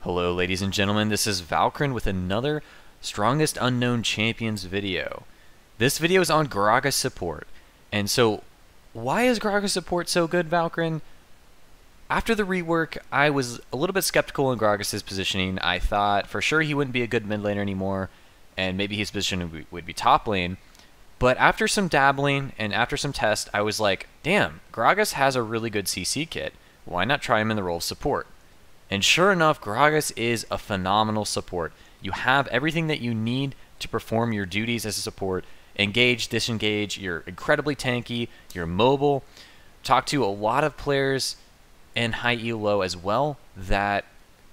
Hello ladies and gentlemen, this is Valkrin with another Strongest Unknown Champions video. This video is on Gragas Support. And so, why is Gragas Support so good, Valkrin? After the rework, I was a little bit skeptical in Gragas' positioning. I thought for sure he wouldn't be a good mid laner anymore, and maybe his position would be top lane. But after some dabbling and after some tests, I was like, damn, Gragas has a really good CC kit. Why not try him in the role of support? And sure enough, Gragas is a phenomenal support. You have everything that you need to perform your duties as a support. Engage, disengage, you're incredibly tanky, you're mobile. Talk to a lot of players in high elo as well that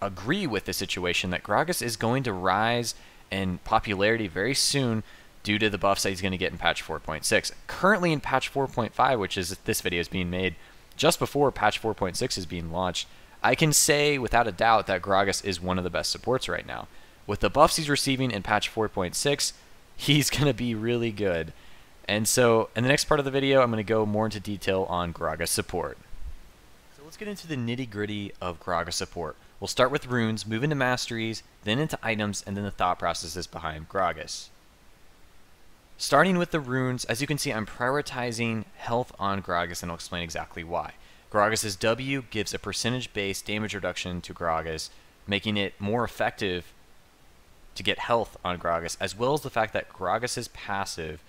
agree with the situation that Gragas is going to rise in popularity very soon due to the buffs that he's going to get in patch 4.6. Currently in patch 4.5, which is this video is being made just before patch 4.6 is being launched, I can say without a doubt that Gragas is one of the best supports right now. With the buffs he's receiving in patch 4.6, he's going to be really good. And so in the next part of the video, I'm going to go more into detail on Gragas Support. So let's get into the nitty-gritty of Gragas Support. We'll start with runes, move into masteries, then into items, and then the thought processes behind Gragas. Starting with the runes, as you can see, I'm prioritizing health on Gragas, and I'll explain exactly why. Gragas' W gives a percentage-based damage reduction to Gragas, making it more effective to get health on Gragas, as well as the fact that Gragas' passive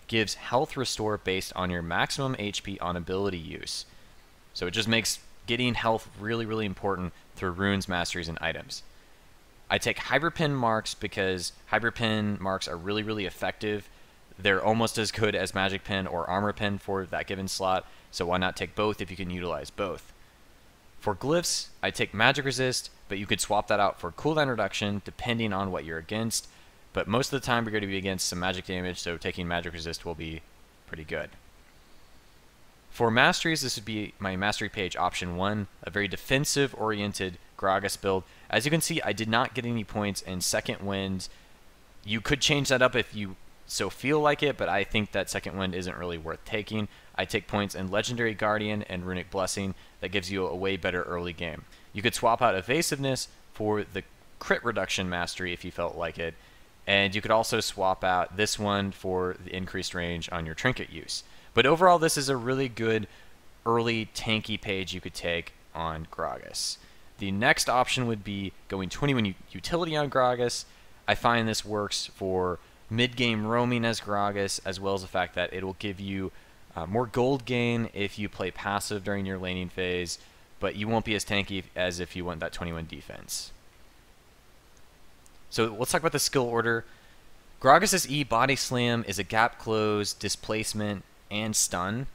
gives health restore based on your maximum HP on ability use. So it just makes getting health really, really important through runes, masteries, and items. I take Hyperpin marks because Hyperpin marks are really, really effective. They're almost as good as Magic Pin or Armor Pin for that given slot, so why not take both if you can utilize both? For glyphs, I take Magic Resist, but you could swap that out for cooldown reduction depending on what you're against, but most of the time you're going to be against some magic damage, so taking Magic Resist will be pretty good. For masteries, this would be my mastery page option 1, a very defensive-oriented Gragas build. As you can see, I did not get any points in Second Wind. You could change that up if you so feel like it, but I think that Second Wind isn't really worth taking. I take points in Legendary Guardian and Runic Blessing. That gives you a way better early game. You could swap out Evasiveness for the crit reduction mastery if you felt like it, and you could also swap out this one for the increased range on your trinket use. But overall, this is a really good early tanky page you could take on Gragas. The next option would be going 21 utility on Gragas. I find this works for mid-game roaming as Gragas, as well as the fact that it will give you more gold gain if you play passive during your laning phase, but you won't be as tanky as if you want that 21 defense. So let's talk about the skill order. Gragas' E Body Slam is a gap close, displacement, and stun.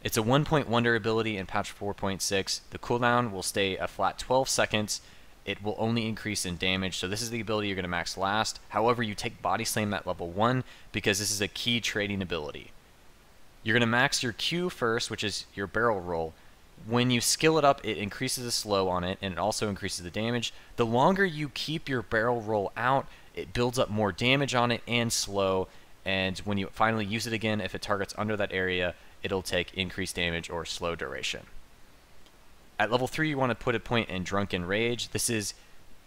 It's a 1-point wonder ability in patch 4.6. The cooldown will stay a flat 12 seconds. It will only increase in damage, so this is the ability you're going to max last. However, you take Body Slam at level 1 because this is a key trading ability. You're going to max your Q first, which is your barrel roll. When you skill it up, it increases the slow on it, and it also increases the damage. The longer you keep your barrel roll out, it builds up more damage on it and slow, and when you finally use it again, if it targets under that area, it'll take increased damage or slow duration. At level 3, you want to put a point in Drunken Rage. This is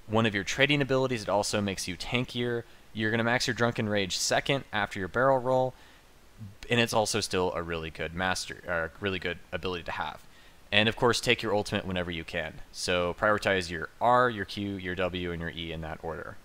one of your trading abilities. It also makes you tankier. You're going to max your Drunken Rage second after your barrel roll, and it's also still a really good really good ability to have. And of course, take your ultimate whenever you can. So prioritize your R, your Q, your W, and your E in that order.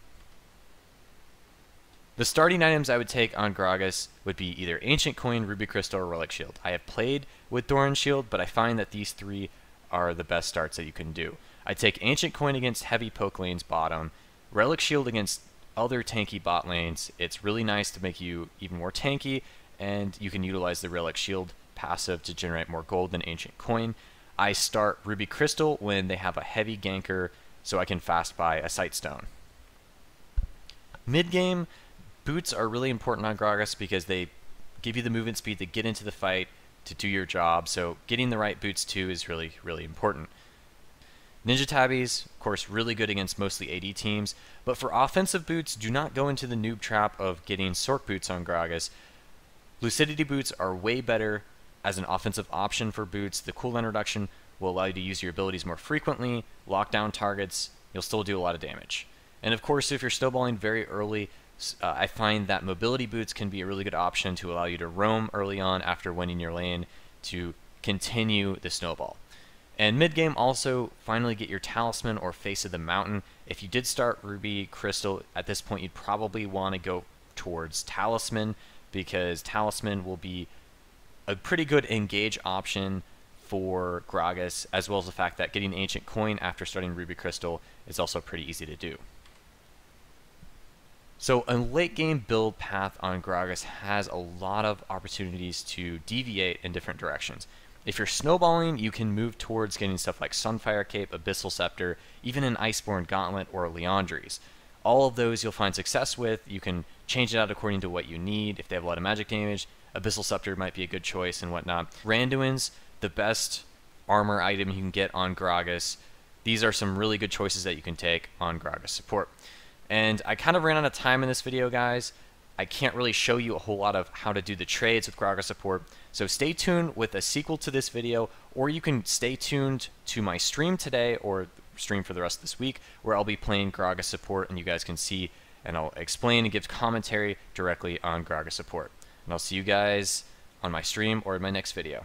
The starting items I would take on Gragas would be either Ancient Coin, Ruby Crystal, or Relic Shield. I have played with Doran Shield, but I find that these three are the best starts that you can do. I take Ancient Coin against heavy poke lanes bottom, Relic Shield against other tanky bot lanes. It's really nice to make you even more tanky, and you can utilize the Relic Shield passive to generate more gold than Ancient Coin. I start Ruby Crystal when they have a heavy ganker, so I can fast buy a Sightstone. Mid-game, boots are really important on Gragas because they give you the movement speed to get into the fight, to do your job, so getting the right boots too is really, really important. Ninja Tabbies, of course, really good against mostly AD teams, but for offensive boots, do not go into the noob trap of getting Sork boots on Gragas. Lucidity boots are way better as an offensive option for boots. The cooldown reduction will allow you to use your abilities more frequently, lock down targets you'll still do a lot of damage. And of course, if you're snowballing very early, I find that mobility boots can be a really good option to allow you to roam early on after winning your lane to continue the snowball. And mid-game also, finally get your Talisman or Face of the Mountain. If you did start Ruby Crystal, at this point you'd probably want to go towards Talisman, because Talisman will be a pretty good engage option for Gragas, as well as the fact that getting Ancient Coin after starting Ruby Crystal is also pretty easy to do. So a late game build path on Gragas has a lot of opportunities to deviate in different directions. If you're snowballing, you can move towards getting stuff like Sunfire Cape, Abyssal Scepter, even an Iceborne Gauntlet or Liandry's. All of those you'll find success with. You can change it out according to what you need. If they have a lot of magic damage, Abyssal Scepter might be a good choice and whatnot. Randuin's the best armor item you can get on Gragas. These are some really good choices that you can take on Gragas Support. And I kind of ran out of time in this video, guys. I can't really show you a whole lot of how to do the trades with Gragas Support, so stay tuned with a sequel to this video, or you can stay tuned to my stream today or stream for the rest of this week, where I'll be playing Gragas Support and you guys can see and I'll explain and give commentary directly on Gragas Support. And I'll see you guys on my stream or in my next video.